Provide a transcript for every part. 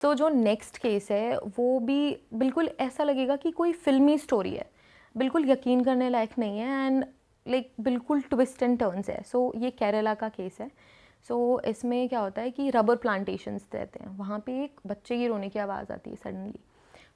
तो जो next case है वो भी बिल्कुल ऐसा लगेगा कि कोई फिल्मी स्टोरी है, बिल्कुल यकीन करने लायक नहीं है एंड लाइक बिल्कुल ट्विस्ट एंड टर्न्स है। सो ये केरला का केस है। सो इसमें क्या होता है कि रबर प्लांटेशंस रहते हैं, वहाँ पे एक बच्चे की रोने की आवाज़ आती है सडनली।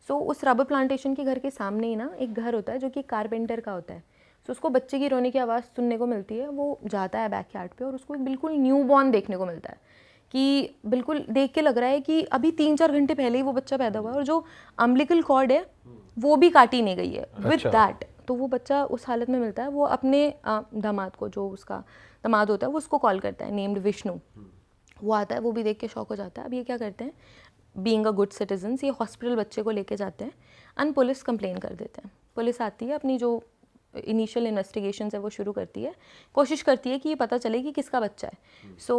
सो उस रबर प्लांटेशन के घर के सामने ही ना एक घर होता है जो कि कारपेंटर का होता है। सो उसको बच्चे की रोने की आवाज़ सुनने को मिलती है, वो जाता है बैकयार्ड पे और उसको एक बिल्कुल न्यू बॉर्न देखने को मिलता है कि बिल्कुल देख के लग रहा है कि अभी 3-4 घंटे पहले ही वो बच्चा पैदा हुआ है और जो अम्बिलिकल कॉर्ड है वो भी काटी नहीं गई है विद दैट। तो वो बच्चा उस हालत में मिलता है। वो अपने दामाद को, जो उसका दामाद होता है, वो उसको कॉल करता है नेम्ड विष्णु। वो आता है, वो भी देख के शॉक हो जाता है। अब ये क्या करते हैं, बीइंग अ गुड सिटीजन्स, ये हॉस्पिटल बच्चे को लेके जाते हैं एंड पुलिस कंप्लेन कर देते हैं। पुलिस आती है, अपनी जो इनिशियल इन्वेस्टिगेशन है वो शुरू करती है, कोशिश करती है कि ये पता चले कि किसका बच्चा है। सो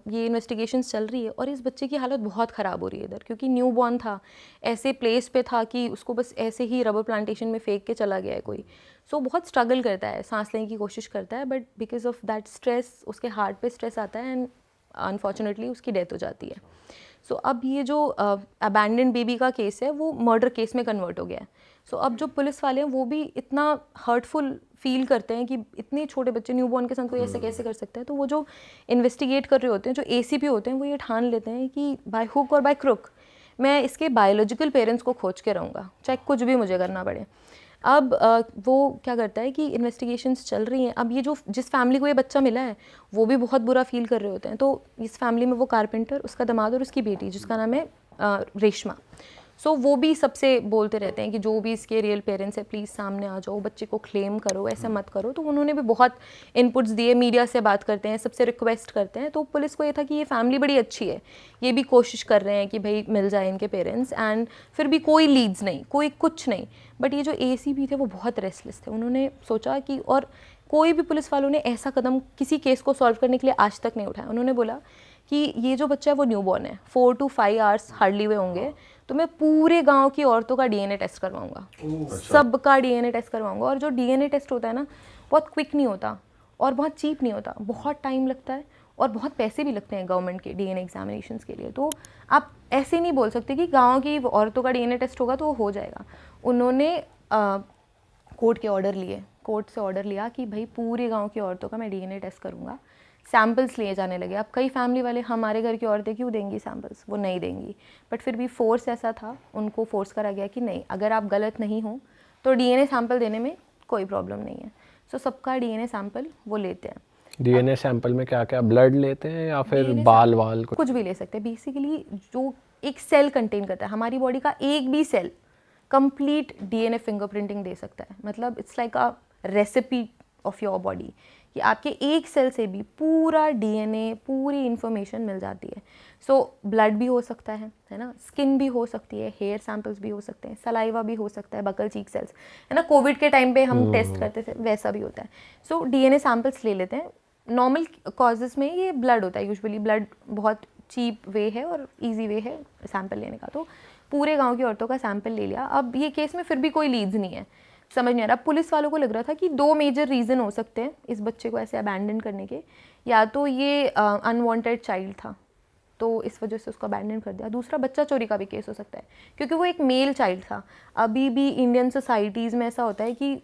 ये इन्वेस्टिगेशंस चल रही है और इस बच्चे की हालत बहुत ख़राब हो रही है इधर, क्योंकि न्यू बॉर्न था, ऐसे प्लेस पे था कि उसको बस ऐसे ही रबर प्लांटेशन में फेंक के चला गया है कोई। सो बहुत स्ट्रगल करता है, सांस लेने की कोशिश करता है, but because of that stress उसके हार्ट पे स्ट्रेस आता है एंड अनफॉर्चुनेटली उसकी डेथ हो जाती है। सो अब ये जो अबैंडन बेबी का केस है वो मर्डर केस में कन्वर्ट हो गया है। सो अब जो पुलिस वाले हैं वो भी इतना हर्टफुल फील करते हैं कि इतने छोटे बच्चे न्यूबॉर्न के साथ कोई ऐसे कैसे कर सकता है। तो वो जो इन्वेस्टिगेट कर रहे होते हैं, जो एसीपी होते हैं, वो ये ठान लेते हैं कि बाय हुक और बाय क्रुक मैं इसके बायोलॉजिकल पेरेंट्स को खोज के रहूँगा, चाहे कुछ भी मुझे करना पड़े। अब वो क्या करता है कि इन्वेस्टिगेशंस चल रही हैं। अब ये जो जिस फैमिली को ये बच्चा मिला है वो भी बहुत बुरा फील कर रहे होते हैं। तो इस फैमिली में वो कारपेंटर, उसका दामाद और उसकी बेटी जिसका नाम है रेशमा। सो वो भी सबसे बोलते रहते हैं कि जो भी इसके रियल पेरेंट्स है प्लीज़ सामने आ जाओ, बच्चे को क्लेम करो, ऐसे मत करो। तो उन्होंने भी बहुत इनपुट्स दिए, मीडिया से बात करते हैं, सबसे रिक्वेस्ट करते हैं। तो पुलिस को ये था कि ये फैमिली बड़ी अच्छी है, ये भी कोशिश कर रहे हैं कि भाई मिल जाए इनके पेरेंट्स, एंड फिर भी कोई लीड्स नहीं, कोई कुछ नहीं। बट ये जो एसीपी थे वो बहुत रेस्टलेस थे। उन्होंने सोचा कि, और कोई भी पुलिस वालों ने ऐसा कदम किसी केस को सॉल्व करने के लिए आज तक नहीं उठाया। उन्होंने बोला कि ये जो बच्चा है वो न्यूबॉर्न है, 4 to 5 आवर्स हार्डली वे होंगे, तो मैं पूरे गांव की औरतों का डीएनए टेस्ट करवाऊंगा, सबका डीएनए टेस्ट करवाऊंगा। और जो डीएनए टेस्ट होता है ना, बहुत क्विक नहीं होता और बहुत चीप नहीं होता, बहुत टाइम लगता है और बहुत पैसे भी लगते हैं गवर्नमेंट के डीएनए एग्जामिनेशंस के लिए। तो आप ऐसे नहीं बोल सकते कि गाँव की औरतों का डीएनए टेस्ट होगा तो वो हो जाएगा। उन्होंने कोर्ट के ऑर्डर लिए, कोर्ट से ऑर्डर लिया कि भाई पूरे गांव की औरतों का मैं डीएनए टेस्ट करूंगा। सैम्पल्स लिए जाने लगे। अब कई फैमिली वाले, हमारे घर की औरतें क्यों देंगी सैम्पल्स, वो नहीं देंगी, बट फिर भी फोर्स ऐसा था, उनको फोर्स करा गया कि नहीं, अगर आप गलत नहीं हो तो डीएनए सैंपल देने में कोई प्रॉब्लम नहीं है। सो सबका डीएनए सैंपल वो लेते हैं। डीएनए सैंपल में क्या क्या, ब्लड लेते हैं या फिर बाल वाल कुछ भी ले सकते हैं। बेसिकली जो एक सेल कंटेन करता है, हमारी बॉडी का एक भी सेल कंप्लीट डीएनए फिंगरप्रिंटिंग दे सकता है। मतलब it's like a recipe of your body, कि आपके एक सेल से भी पूरा डीएनए, पूरी इंफॉर्मेशन मिल जाती है। सो ब्लड भी हो सकता है ना, स्किन भी हो सकती है, हेयर सैंपल्स भी हो सकते हैं, सलाइवा भी हो सकता है, बकल चीक सेल्स, है ना, कोविड के टाइम पे हम टेस्ट करते थे वैसा भी होता है। सो डीएनए सैंपल्स ले लेते हैं। नॉर्मल कॉजेज़ में ये ब्लड होता है यूजुअली, ब्लड बहुत चीप वे है और इजी वे है सैंपल लेने का। तो पूरे गांव की औरतों का सैंपल ले लिया। अब ये केस में फिर भी कोई लीड्स नहीं है, समझ नहीं आ रहा। पुलिस वालों को लग रहा था कि 2 मेजर रीज़न हो सकते हैं इस बच्चे को ऐसे अबैंडन करने के। या तो ये अनवांटेड चाइल्ड था तो इस वजह से उसको अबैंडन कर दिया। दूसरा, बच्चा चोरी का भी केस हो सकता है, क्योंकि वो एक मेल चाइल्ड था। अभी भी इंडियन सोसाइटीज़ में ऐसा होता है कि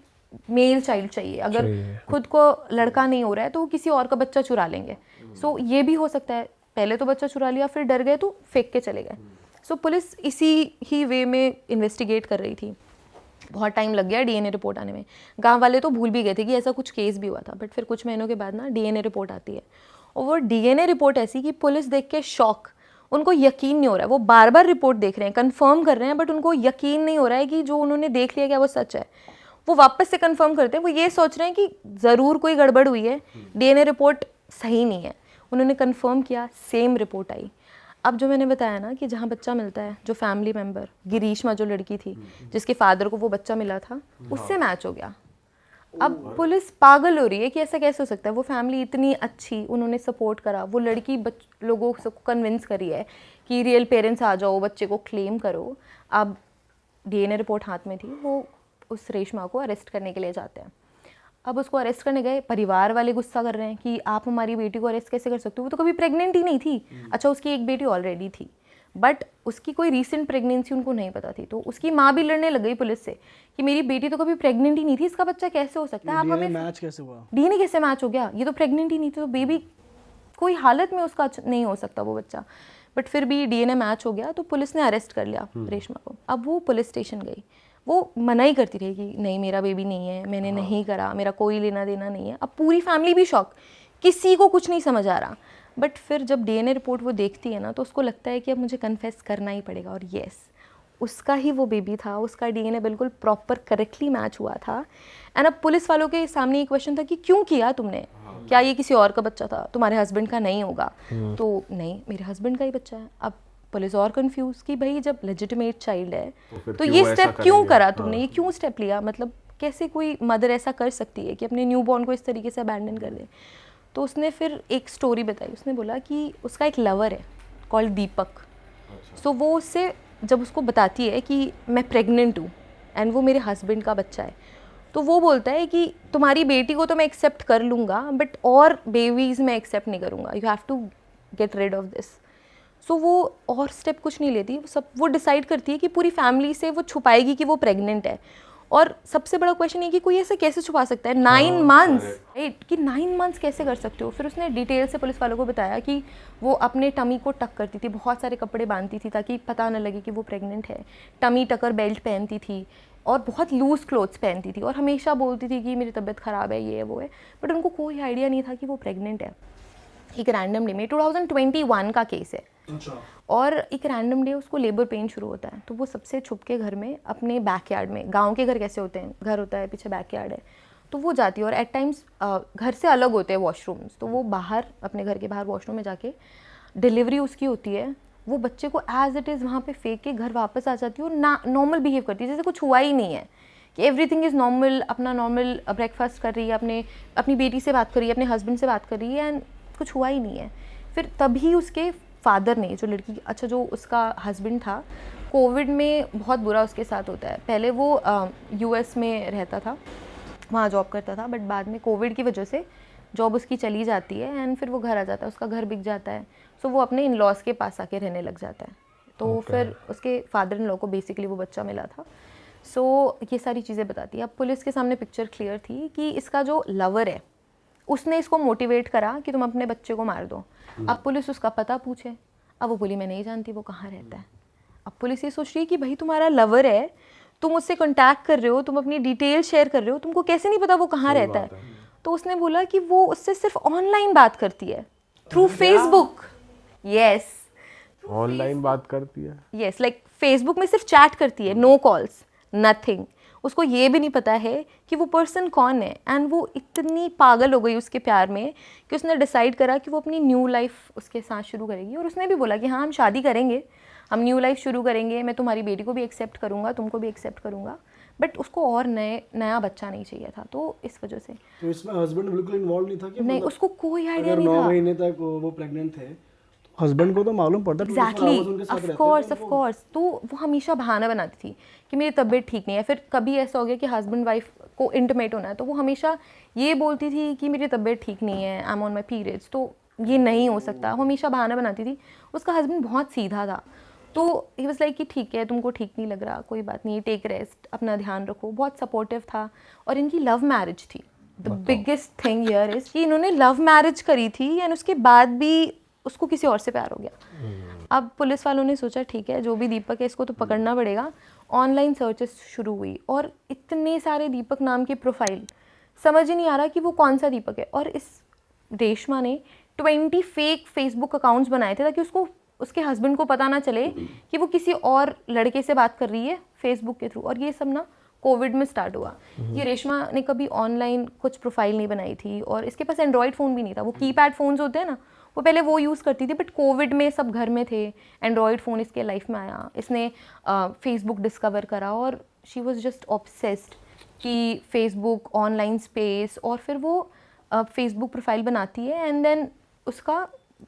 मेल चाइल्ड चाहिए, अगर खुद को लड़का नहीं हो रहा है तो वो किसी और का बच्चा चुरा लेंगे। सो ये भी हो सकता है, पहले तो बच्चा चुरा लिया, फिर डर गए तो फेंक के चले गए। सो पुलिस इसी ही वे में इन्वेस्टिगेट कर रही थी। बहुत टाइम लग गया डीएनए रिपोर्ट आने में। गांव वाले तो भूल भी गए थे कि ऐसा कुछ केस भी हुआ था, बट फिर कुछ महीनों के बाद ना डीएनए रिपोर्ट आती है, और वो डीएनए रिपोर्ट ऐसी कि पुलिस देख के शॉक, उनको यकीन नहीं हो रहा है। वो बार बार रिपोर्ट देख रहे हैं, कंफर्म कर रहे हैं, बट उनको यकीन नहीं हो रहा है कि जो उन्होंने देख लिया क्या वो सच है। वो वापस से कंफर्म करते हैं, वो ये सोच रहे हैं कि ज़रूर कोई गड़बड़ हुई है, डीएनए रिपोर्ट सही नहीं है। उन्होंने कंफर्म किया, सेम रिपोर्ट आई। अब जो मैंने बताया ना कि जहाँ बच्चा मिलता है, जो फैमिली मेंबर गिरीशमा जो लड़की थी जिसके फादर को वो बच्चा मिला था, उससे मैच हो गया। अब पुलिस पागल हो रही है कि ऐसा कैसे हो सकता है। वो फैमिली इतनी अच्छी, उन्होंने सपोर्ट करा, वो लड़की लोगों को कन्विंस करी है कि रियल पेरेंट्स आ जाओ, बच्चे को क्लेम करो। अब डीएनए रिपोर्ट हाथ में थी, वो उस रेशमा को अरेस्ट करने के लिए जाते हैं। अब उसको अरेस्ट करने गए, परिवार वाले गुस्सा कर रहे हैं कि आप हमारी बेटी को अरेस्ट कैसे कर सकते हो, वो तो कभी प्रेग्नेंट ही नहीं थी। अच्छा, उसकी एक बेटी ऑलरेडी थी, बट उसकी कोई रीसेंट प्रेगनेंसी उनको नहीं पता थी। तो उसकी माँ भी लड़ने लग गई पुलिस से कि मेरी बेटी तो कभी प्रेग्नेंट ही नहीं थी, इसका बच्चा कैसे हो सकता है, आप हमें मैच कैसे हुआ, डीएनए कैसे मैच हो गया, ये तो प्रेग्नेंट ही नहीं थी, तो बेबी कोई हालत में उसका नहीं हो सकता वो बच्चा। बट फिर भी डीएनए मैच हो गया तो पुलिस ने अरेस्ट कर लिया रेशमा को। अब वो पुलिस स्टेशन गई, वो मना ही करती रही कि नहीं मेरा बेबी नहीं है, मैंने नहीं करा, मेरा कोई लेना देना नहीं है। अब पूरी फैमिली भी शॉक, किसी को कुछ नहीं समझ आ रहा। बट फिर जब डीएनए रिपोर्ट वो देखती है ना तो उसको लगता है कि अब मुझे कन्फेस करना ही पड़ेगा। और येस, उसका ही वो बेबी था, उसका डीएनए बिल्कुल प्रॉपर करेक्टली मैच हुआ था। एंड अब पुलिस वालों के सामने एक क्वेश्चन था कि क्यों किया तुमने, क्या ये किसी और का बच्चा था, तुम्हारे हस्बैंड का नहीं होगा? तो नहीं, मेरे हस्बैंड का ही बच्चा है। अब पुलिस और कंफ्यूज कि भाई जब लेजिटिमेट चाइल्ड है तो ये स्टेप क्यों करा तुमने, ये क्यों स्टेप लिया, मतलब कैसे कोई मदर ऐसा कर सकती है कि अपने न्यू बॉर्न को इस तरीके से अबैंडन कर दे। तो उसने फिर एक स्टोरी बताई, उसने बोला कि उसका एक लवर है कॉल्ड दीपक। सो वो उससे जब उसको बताती है कि मैं प्रेग्नेंट हूँ एंड वो मेरे हस्बैंड का बच्चा है, तो वो बोलता है कि तुम्हारी बेटी को तो मैं एक्सेप्ट कर लूँगा बट और बेबीज़ मैं एक्सेप्ट नहीं करूँगा, you have to get rid of this. So वो और स्टेप कुछ नहीं लेती, वो डिसाइड करती है कि पूरी फैमिली से वो छुपाएगी कि वो प्रेग्नेंट है। और सबसे बड़ा क्वेश्चन ये कि कोई ऐसे कैसे छुपा सकता है 9 मंथ्स, राइट, कि 9 मंथ्स कैसे कर सकते हो। फिर उसने डिटेल से पुलिस वालों को बताया कि वो अपने टमी को टक करती थी, बहुत सारे कपड़े बांधती थी ताकि पता न लगे कि वो प्रेग्नेंट है, टमी टकर बेल्ट पहनती थी और बहुत लूज़ क्लोथ्स पहनती थी और हमेशा बोलती थी कि मेरी तबीयत ख़राब है, ये है वो है। बट उनको कोई आइडिया नहीं था कि वो प्रेग्नेंट है। एक रैंडम डे में 2021 का केस है, और एक रैंडम डे उसको लेबर पेन शुरू होता है। तो वो सबसे छुप के घर में अपने बैकयार्ड में, गांव के घर कैसे होते हैं, घर होता है पीछे बैकयार्ड है, तो वो जाती है और एट टाइम्स घर से अलग होते हैं वॉशरूम्स, तो वो बाहर अपने घर के बाहर वॉशरूम में जाके डिलीवरी उसकी होती है, वो बच्चे को एज इट इज़ वहाँ पे फेंक के घर वापस आ जाती है और ना नॉर्मल बिहेव करती है जैसे कुछ हुआ ही नहीं है, कि एवरीथिंग इज़ नॉर्मल, अपना नॉर्मल ब्रेकफास्ट कर रही है, अपनी बेटी से बात कर रही है, अपने हस्बैंड से बात कर रही है एंड कुछ हुआ ही नहीं है। फिर तभी उसके फादर ने, जो लड़की, अच्छा जो उसका हस्बैंड था, कोविड में बहुत बुरा उसके साथ होता है। पहले वो यूएस में रहता था, वहाँ जॉब करता था, बट बाद में कोविड की वजह से जॉब उसकी चली जाती है एंड फिर वो घर आ जाता है, उसका घर बिक जाता है, सो वो अपने इन लॉज के पास आके रहने लग जाता है। तो फिर उसके फादर इन लॉ को बेसिकली वो बच्चा मिला था। सो ये सारी चीज़ें बताती है। अब पुलिस के सामने पिक्चर क्लियर थी कि इसका जो लवर है उसने इसको मोटिवेट करा कि तुम अपने बच्चे को मार दो। अब पुलिस उसका पता पूछे, अब वो बोली मैं नहीं जानती वो कहाँ रहता है। अब पुलिस ये सोच रही है कि भाई तुम्हारा लवर है, तुम उससे कांटेक्ट कर रहे हो, तुम अपनी डिटेल शेयर कर रहे हो, तुमको कैसे नहीं पता वो कहाँ रहता है। तो उसने बोला कि वो उससे सिर्फ ऑनलाइन बात करती है, थ्रू फेसबुक। यस, ऑनलाइन बात करती है, यस, लाइक फेसबुक में सिर्फ चैट करती है, नो कॉल्स, नथिंग। उसको ये भी नहीं पता है कि वो पर्सन कौन है। एंड वो इतनी पागल हो गई उसके प्यार में कि उसने डिसाइड करा कि वो अपनी न्यू लाइफ उसके साथ शुरू करेगी। और उसने भी बोला कि हाँ हम शादी करेंगे, हम न्यू लाइफ शुरू करेंगे, मैं तुम्हारी बेटी को भी एक्सेप्ट करूँगा, तुमको भी एक्सेप्ट करूँगा, बट उसको और नया बच्चा नहीं चाहिए था। तो इस वजह से तो इसमें हस्बैंड बिल्कुल इन्वॉल्व नहीं था कि नहीं, उसको कोई आइडिया अगर नहीं 9 था। महीने तक वो प्रेग्नेंट थे तो हस्बैंड को तो मालूम पड़ता है, एग्जैक्टली, ऑफ कोर्स। तो वो हमेशा बहाना बनाती थी कि मेरी तबीयत ठीक नहीं है। फिर कभी ऐसा हो गया कि हस्बैंड वाइफ को इंटीमेट होना है तो वो हमेशा ये बोलती थी कि मेरी तबीयत ठीक नहीं है, I am on my periods, तो ये नहीं हो सकता। वो हमेशा बहाना बनाती थी। उसका हस्बैंड बहुत सीधा था, तो ही वाज लाइक कि ठीक है, तुमको ठीक नहीं लग रहा, कोई बात नहीं, टेक रेस्ट, अपना ध्यान रखो। बहुत सपोर्टिव था। और इनकी लव मैरिज थी। The biggest thing here is कि इन्होंने लव मैरिज करी थी एंड उसके बाद भी उसको किसी और से प्यार हो गया। अब पुलिस वालों ने सोचा ठीक है, जो भी दीपक है इसको तो पकड़ना पड़ेगा। ऑनलाइन सर्चेस शुरू हुई और इतने सारे दीपक नाम की प्रोफाइल, समझ ही नहीं आ रहा कि वो कौन सा दीपक है। और इस रेशमा ने 20 फेक फेसबुक अकाउंट्स बनाए थे ताकि उसको, उसके हस्बैंड को पता ना चले कि वो किसी और लड़के से बात कर रही है फेसबुक के थ्रू। और ये सब ना कोविड में स्टार्ट हुआ। ये रेशमा ने कभी ऑनलाइन कुछ प्रोफाइल नहीं बनाई थी और इसके पास एंड्रॉयड फ़ोन भी नहीं था। वो कीपैड फ़ोन्स होते हैं ना, वो पहले वो यूज़ करती थी, बट कोविड में सब घर में थे, एंड्रॉयड फ़ोन इसके लाइफ में आया, इसने फेसबुक डिस्कवर करा और शी वॉज जस्ट ऑब्सेस्ड कि फेसबुक, ऑनलाइन स्पेस। और फिर वो फेसबुक प्रोफाइल बनाती है एंड देन उसका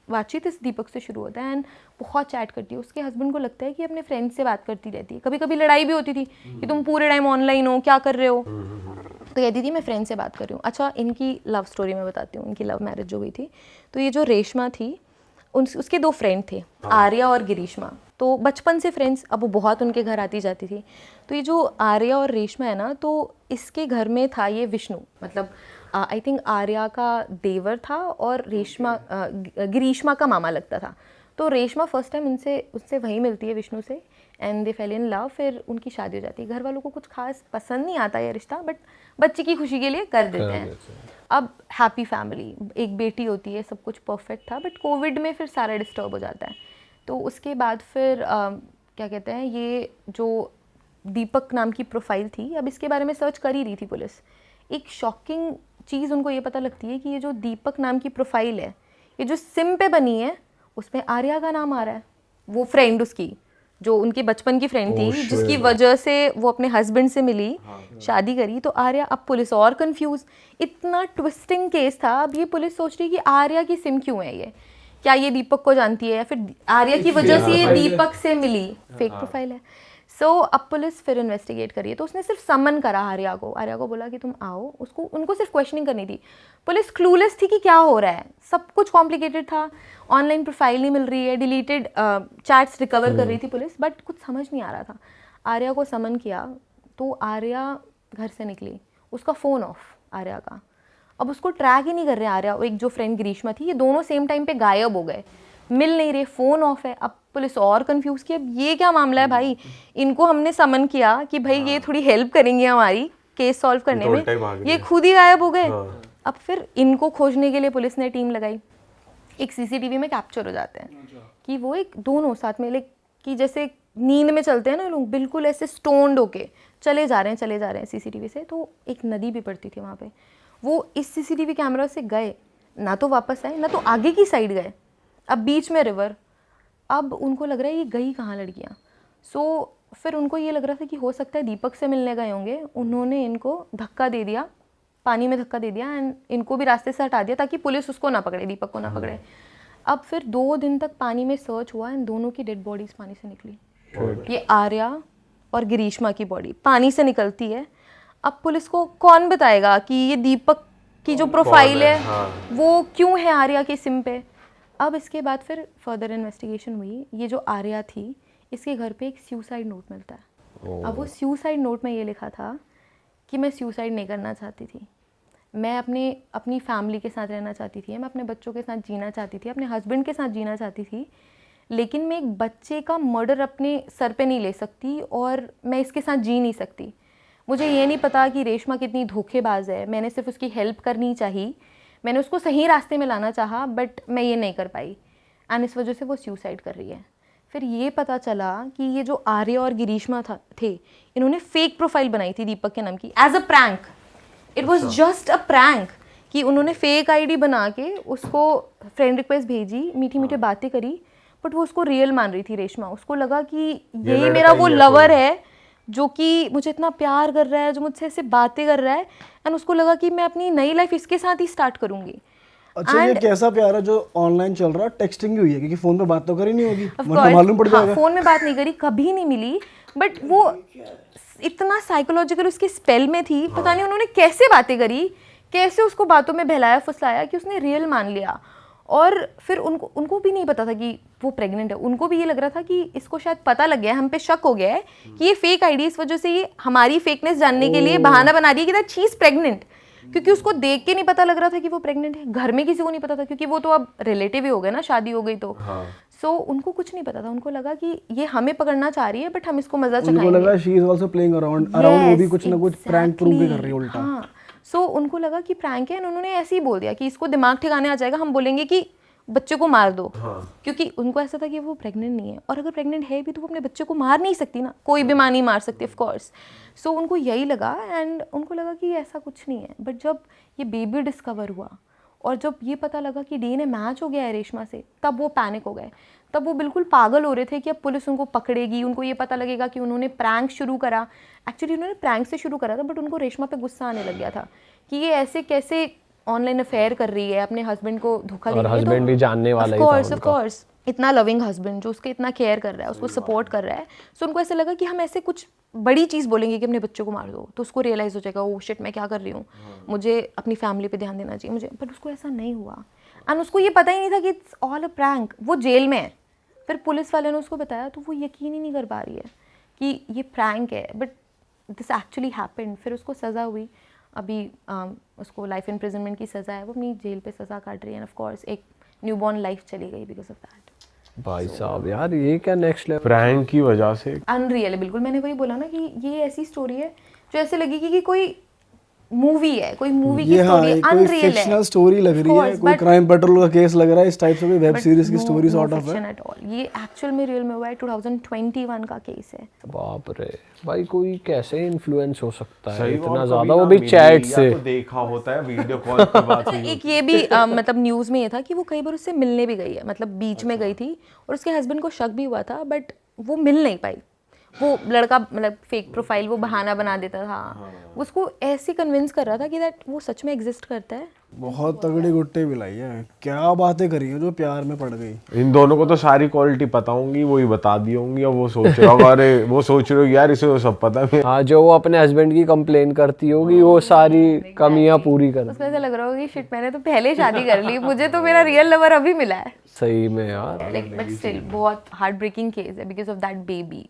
बातचीत इस दीपक से शुरू होता है एंड बहुत चैट करती है। उसके हस्बैंड को लगता है कि अपने फ्रेंड से बात करती रहती है। कभी कभी लड़ाई भी होती थी कि तुम पूरे टाइम ऑनलाइन हो, क्या कर रहे हो, तो कहती थी मैं फ्रेंड से बात कर रही हूँ। अच्छा, इनकी लव स्टोरी मैं बताती हूँ, इनकी लव मैरिज जो हुई थी। तो ये जो रेशमा थी, उसके 2 फ्रेंड थे, आर्या और गिरीशमा। तो बचपन से फ्रेंड्स, अब वो बहुत उनके घर आती जाती थी। तो ये जो आर्या और रेशमा है ना, तो इसके घर में था ये विष्णु, मतलब आई थिंक आर्या का देवर था और रेशमा ग्रीष्मा का मामा लगता था। तो रेशमा फर्स्ट टाइम उससे वहीं मिलती है विष्णु से, and they fail in love. फिर उनकी शादी हो जाती है। घर वालों को कुछ खास पसंद नहीं आता ये रिश्ता, बट बच्चे की खुशी के लिए कर देते हैं। अब हैप्पी फैमिली, एक बेटी होती है, सब कुछ परफेक्ट था। बट कोविड में फिर सारा डिस्टर्ब हो जाता है। तो उसके बाद फिर क्या कहते हैं, ये जो दीपक नाम की प्रोफाइल थी, अब इसके बारे में सर्च कर ही रही थी पुलिस। एक शॉकिंग चीज़ उनको ये पता लगती है कि ये जो दीपक नाम की प्रोफाइल है, ये जो सिम पे बनी है, उसमें आर्या का नाम आ रहा है। वो फ्रेंड उसकी, जो उनकी बचपन की फ्रेंड थी, जिसकी वजह से वो अपने हस्बैंड से मिली, शादी करी। तो आर्या, अब पुलिस और कंफ्यूज, इतना ट्विस्टिंग केस था। अब ये पुलिस सोच रही है कि आर्या की सिम क्यों है ये, क्या ये दीपक को जानती है या फिर आर्या की वजह से ये दीपक से मिली, फेक प्रोफाइल है। सो अब पुलिस फिर इन्वेस्टिगेट करी है। तो उसने सिर्फ समन करा आर्या को बोला कि तुम आओ। उनको सिर्फ क्वेश्चनिंग करनी थी। पुलिस क्लूलेस थी कि क्या हो रहा है, सब कुछ कॉम्प्लिकेटेड था। ऑनलाइन प्रोफाइल नहीं मिल रही है, डिलीटेड चैट्स रिकवर कर रही थी पुलिस, बट कुछ समझ नहीं आ रहा था। आर्या को समन किया तो आर्या घर से निकली, उसका फ़ोन ऑफ आर्या का। अब उसको ट्रैक ही नहीं कर रहे आर्या और एक जो फ्रेंड ग्रीष्मा थी, ये दोनों सेम टाइम पे गायब हो गए, मिल नहीं रहे, फ़ोन ऑफ है। अब पुलिस और कंफ्यूज की, अब ये क्या मामला है भाई। इनको हमने समन किया कि भाई ये थोड़ी हेल्प करेंगे हमारी केस सॉल्व करने में, ये खुद ही गायब हो गए। अब फिर इनको खोजने के लिए पुलिस ने टीम लगाई। एक सीसीटीवी में कैप्चर हो जाते हैं कि वो एक दोनों साथ में, लाइक कि जैसे नींद में चलते हैं ना लोग, बिल्कुल ऐसे स्टोन्ड होके चले जा रहे हैं सीसीटीवी से। तो एक नदी भी पड़ती थी वहाँ पे। वो इस सीसीटीवी कैमरा से गए, ना तो वापस आए, ना तो आगे की साइड गए, अब बीच में रिवर। अब उनको लग रहा है ये गई कहाँ लड़कियाँ। सो फिर उनको ये लग रहा था कि हो सकता है दीपक से मिलने गए होंगे। उन्होंने इनको धक्का दे दिया, पानी में धक्का दे दिया, एंड इनको भी रास्ते से हटा दिया ताकि पुलिस उसको ना पकड़े, दीपक को ना पकड़े। अब फिर 2 दिन तक पानी में सर्च हुआ एंड दोनों की डेड बॉडीज पानी से निकली। ये आर्या और ग्रीष्मा की बॉडी पानी से निकलती है। अब पुलिस को कौन बताएगा कि ये दीपक की जो प्रोफाइल है वो क्यों है आर्या के सिम पे। अब इसके बाद फिर फर्दर इन्वेस्टिगेशन हुई। ये जो आर्या थी, इसके घर पे एक सुसाइड नोट मिलता है। अब वो सुसाइड नोट में ये लिखा था कि मैं सुसाइड नहीं करना चाहती थी, मैं अपनी फैमिली के साथ रहना चाहती थी, मैं अपने बच्चों के साथ जीना चाहती थी, अपने हस्बैंड के साथ जीना चाहती थी, लेकिन मैं एक बच्चे का मर्डर अपने सर पे नहीं ले सकती और मैं इसके साथ जी नहीं सकती। मुझे ये नहीं पता कि रेशमा कितनी धोखेबाज है, मैंने सिर्फ उसकी हेल्प करनी चाहिए, मैंने उसको सही रास्ते में लाना चाहा, बट मैं ये नहीं कर पाई एंड इस वजह से वो सुसाइड कर रही है। फिर ये पता चला कि ये जो आर्या और ग्रीष्मा थे, इन्होंने फेक प्रोफाइल बनाई थी दीपक के नाम की as a prank. It was just a prank कि उन्होंने फेक आईडी बना के उसको फ्रेंड रिक्वेस्ट भेजी, मीठी मीठी बातें करी, बट वो उसको रियल मान रही थी रेशमा। उसको लगा कि यही मेरा वो लवर है जो कि मुझे इतना प्यार कर रहा है, जो मुझसे ऐसे बातें कर रहा है, एंड उसको लगा कि मैं अपनी नई लाइफ इसके साथ ही स्टार्ट करूंगी। अच्छा, ये कैसा प्यार है जो ऑनलाइन चल रहा है? टेक्सटिंग भी हुई है, क्योंकि फोन पे बात तो करी नहीं होगी, वरना मालूम पड़ जाएगा। फोन में बात नहीं करी, कभी नहीं मिली, बट वो इतना साइकोलॉजिकल उसके स्पेल में थी, पता नहीं उन्होंने कैसे बातें करी, कैसे उसको बातों में बहलाया फुसलाया कि उसने रियल मान लिया। और फिर उनको भी नहीं पता था कि वो प्रेग्नेंट है। उनको भी ये लग रहा था कि इसको शायद पता लग गया है, हम पे शक हो गया है कि ये फेक आईडी, इस वजह से ये हमारी फेकनेस जानने के लिए बहाना बना रही है कि दैट शी इज प्रेग्नेंट, क्योंकि उसको देख के नहीं पता लग रहा था कि वो प्रेग्नेंट है। घर में किसी को नहीं पता था, क्योंकि वो तो अब रिलेटिव ही हो गए ना, शादी हो गई तो। सो उनको कुछ नहीं पता था। उनको लगा कि ये हमें पकड़ना चाह रही है, बट हम इसको मजा चखाएंगे। उनको लगा she is also playing around, वो भी कुछ ना कुछ प्रैंक प्रूव भी कर रही है उल्टा। हाँ, सो उनको लगा कि प्रैंक है, उन्होंने ऐसे ही बोल दिया कि इसको दिमाग ठिकाने आ जाएगा, हम बोलेंगे कि बच्चे को मार दो। क्योंकि उनको ऐसा था कि वो प्रेग्नेंट नहीं है, और अगर प्रेग्नेंट है भी तो वो अपने बच्चे को मार नहीं सकती ना, कोई भी माँ नहीं मार सकती ऑफ कोर्स। सो उनको यही लगा, एंड उनको लगा कि ऐसा कुछ नहीं है। बट जब ये बेबी डिस्कवर हुआ और जब ये पता लगा कि डीएनए मैच हो गया है रेशमा से, तब वो पैनिक हो गए। तब वो बिल्कुल पागल हो रहे थे कि अब पुलिस उनको पकड़ेगी, उनको ये पता लगेगा कि उन्होंने प्रैंक शुरू करा। एक्चुअली उन्होंने प्रैंक से शुरू करा था, बट उनको रेशमा पे गुस्सा आने लग गया था कि ये ऐसे कैसे ऑनलाइन अफेयर कर रही है, अपने हस्बैंड को धोखा दे रही है। और हस्बैंड भी जानने वाला ही था उनका। ऑफ कोर्स, इतना लविंग हस्बैंड जो उसके इतना केयर कर रहा है, उसको सपोर्ट कर रहा है। सो उनको ऐसा लगा कि हम ऐसे कुछ बड़ी चीज़ बोलेंगे कि अपने बच्चों को मार दो, तो उसको रियलाइज़ हो जाएगा, ओह शिट मैं क्या कर रही हूँ, मुझे अपनी फैमिली पे ध्यान देना चाहिए मुझे। बट उसको ऐसा नहीं हुआ, एंड उसको ये पता ही नहीं था कि इट्स ऑल अ प्रैंक। वो जेल में है, फिर पुलिस वाले ने उसको बताया तो वो यकीन ही नहीं कर पा रही है कि ये प्रैंक है, बट दिस एक्चुअली हैपेंड। फिर उसको सज़ा हुई, अभी उसको लाइफ इम्प्रिजनमेंट की सज़ा है, वो अपनी जेल पे सज़ा काट रही है, एंड ऑफ कोर्स एक न्यूबॉर्न लाइफ चली गई बिकॉज ऑफ दैट। भाई साहब यार ये क्या नेक्स्ट लेवल। प्रैंक की वजह से अनरियल है बिल्कुल। मैंने वही बोला ना कि ये ऐसी स्टोरी है जो ऐसे लगेगी कि कोई मूवी है, कोई मूवी की ये हाँ स्टोरी है, ये कोई अनरियल है। फिक्शनल स्टोरी लग रही है, course, कोई but- क्राइम पेट्रोल का केस लग रहा है, इस टाइप से कोई वेब But सीरीज की no- story no sort of fiction है। at all। ये एक्चुअल में रियल में हुआ है, 2021 का केस है। बाप रे भाई, कोई कैसे इन्फ्लुएंस हो सकता है सही इतना और ज्यादा, कभी वो ना भी मिली चैट या से। तो देखा होता है वीडियो कॉल पे बात तो हुई एक ये भी मतलब न्यूज़ में ये था कि वो कई बार उससे मिलने भी गई है, मतलब बीच में गई थी और उसके हस्बैंड को शक भी हुआ था, बट वो मिल नहीं पाई। वो लड़का मतलब फेक प्रोफाइल, वो बहाना बना देता था, उसको ऐसे कन्विंस कर रहा था कि दैट वो सच में एग्जिस्ट करता है। बहुत तगड़ी गुट्टे भी लाई है, क्या बातें करी हैं जो प्यार में पड़ गई। इन दोनों को तो सारी क्वालिटी पता होंगी, वही बता दी होंगी, और वो सोच रहा होगा अरे वो सोच रहे हो यार इसे तो सब पता है। हाँ, जो वो अपने हस्बैंड की कंप्लेन करती होगी वो सारी कमियां पूरी कर। उसको ऐसा लग रहा होगा कि शिट मैंने तो पहले शादी कर ली, मुझे तो मेरा रियल लवर अभी मिला है। सही में यार। लाइक बट स्टिल बहुत हार्ट ब्रेकिंग केस है बिकॉज ऑफ दैट बेबी।